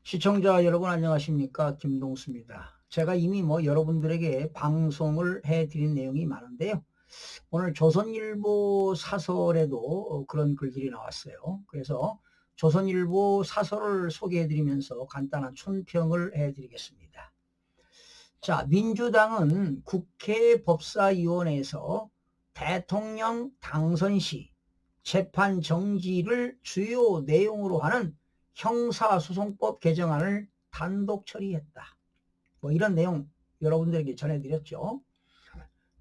시청자 여러분 안녕하십니까? 김동수입니다. 제가 이미 여러분들에게 방송을 해드린 내용이 많은데요. 오늘 조선일보 사설에도 그런 글들이 나왔어요. 그래서 조선일보 사설을 소개해드리면서 간단한 촌평을 해드리겠습니다. 자, 민주당은 국회 법사위원회에서 대통령 당선 시 재판 정지를 주요 내용으로 하는 형사소송법 개정안을 단독 처리했다. 이런 내용 여러분들에게 전해드렸죠.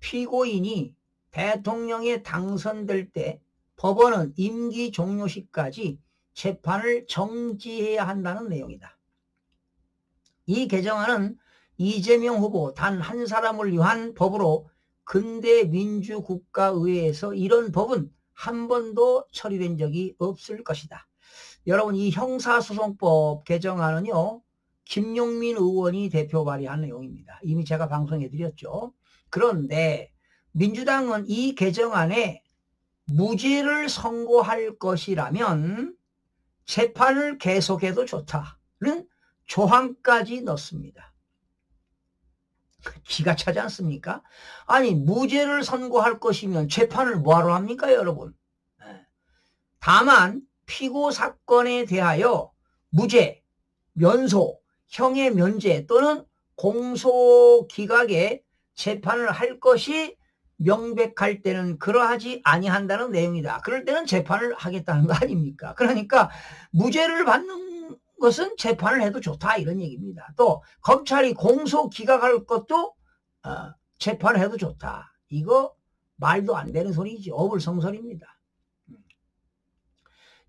피고인이 대통령에 당선될 때 법원은 임기 종료 시까지 재판을 정지해야 한다는 내용이다. 이 개정안은 이재명 후보 단 한 사람을 위한 법으로 근대 민주국가의회에서 이런 법은 한 번도 처리된 적이 없을 것이다. 여러분, 이 형사소송법 개정안은요, 김용민 의원이 대표 발의한 내용입니다. 이미 제가 방송해 드렸죠. 그런데 민주당은 이 개정안에 무죄를 선고할 것이라면 재판을 계속해도 좋다는 조항까지 넣습니다. 기가 차지 않습니까? 아니, 무죄를 선고할 것이면 재판을 뭐하러 합니까, 여러분? 다만 피고 사건에 대하여 무죄, 면소, 형의 면제 또는 공소 기각에 재판을 할 것이 명백할 때는 그러하지 아니한다는 내용이다. 그럴 때는 재판을 하겠다는 거 아닙니까? 그러니까 무죄를 받는 것은 재판을 해도 좋다 이런 얘기입니다. 또 검찰이 공소 기각할 것도 재판을 해도 좋다. 이거 말도 안 되는 소리지. 어불성설입니다.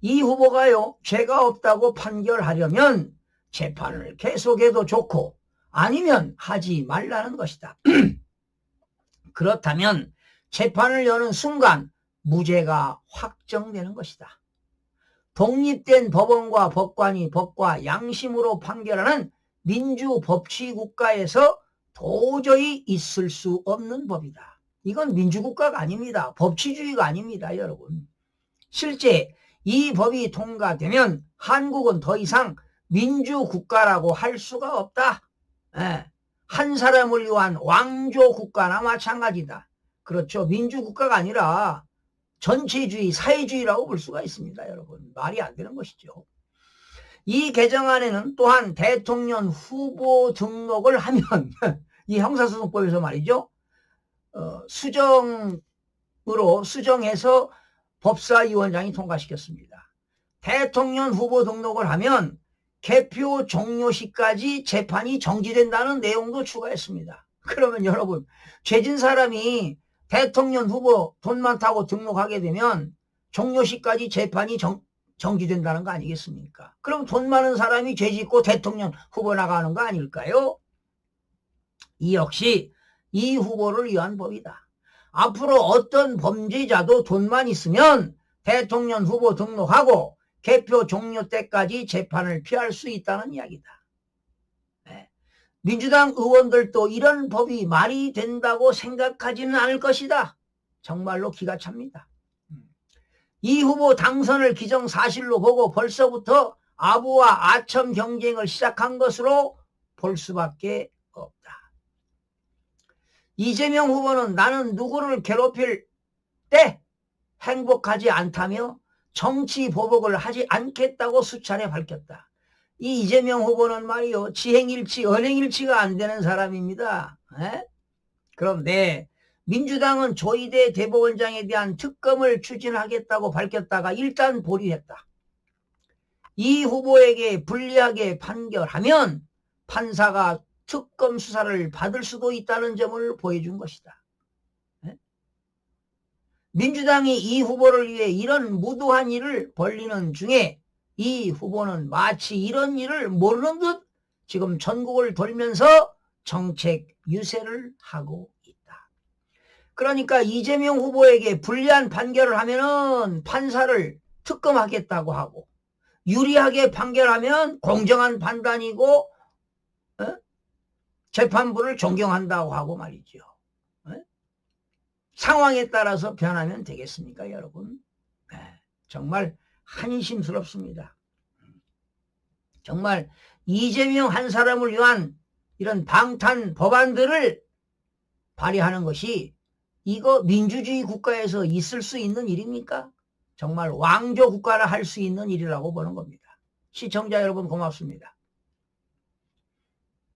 이 후보가요, 죄가 없다고 판결하려면 재판을 계속해도 좋고 아니면 하지 말라는 것이다. 그렇다면 재판을 여는 순간 무죄가 확정되는 것이다. 독립된 법원과 법관이 법과 양심으로 판결하는 민주법치국가에서 도저히 있을 수 없는 법이다. 이건 민주국가가 아닙니다. 법치주의가 아닙니다, 여러분. 실제 이 법이 통과되면 한국은 더 이상 민주국가라고 할 수가 없다. 한 사람을 위한 왕조국가나 마찬가지다. 그렇죠. 민주국가가 아니라 전체주의, 사회주의라고 볼 수가 있습니다, 여러분. 말이 안 되는 것이죠. 이 개정안에는 또한 대통령 후보 등록을 하면 이 형사소송법에서 말이죠. 수정해서 법사위원장이 통과시켰습니다. 대통령 후보 등록을 하면 개표 종료 시까지 재판이 정지된다는 내용도 추가했습니다. 그러면 여러분, 죄진 사람이 대통령 후보 돈 많다고 등록하게 되면 종료 시까지 재판이 정지된다는 거 아니겠습니까? 그럼 돈 많은 사람이 죄짓고 대통령 후보 나가는 거 아닐까요? 이 역시 이 후보를 위한 법이다. 앞으로 어떤 범죄자도 돈만 있으면 대통령 후보 등록하고 개표 종료 때까지 재판을 피할 수 있다는 이야기다. 민주당 의원들도 이런 법이 말이 된다고 생각하지는 않을 것이다. 정말로 기가 찹니다. 이 후보 당선을 기정사실로 보고 벌써부터 아부와 아첨 경쟁을 시작한 것으로 볼 수밖에 없다. 이재명 후보는 나는 누구를 괴롭힐 때 행복하지 않다며 정치 보복을 하지 않겠다고 수차례 밝혔다. 이 이재명 후보는 말이요, 지행일치, 언행일치가 안 되는 사람입니다. 그런데 민주당은 조희대 대법원장에 대한 특검을 추진하겠다고 밝혔다가 일단 보류했다. 이 후보에게 불리하게 판결하면 판사가 특검 수사를 받을 수도 있다는 점을 보여준 것이다. 민주당이 이 후보를 위해 이런 무도한 일을 벌리는 중에 이 후보는 마치 이런 일을 모르는 듯 지금 전국을 돌면서 정책 유세를 하고 있다. 그러니까 이재명 후보에게 불리한 판결을 하면은 판사를 특검하겠다고 하고, 유리하게 판결하면 공정한 판단이고 재판부를 존경한다고 하고 말이죠. 상황에 따라서 변하면 되겠습니까, 여러분? 정말 한심스럽습니다. 정말 이재명 한 사람을 위한 이런 방탄 법안들을 발의하는 것이 이거 민주주의 국가에서 있을 수 있는 일입니까? 정말 왕조 국가라 할 수 있는 일이라고 보는 겁니다. 시청자 여러분 고맙습니다.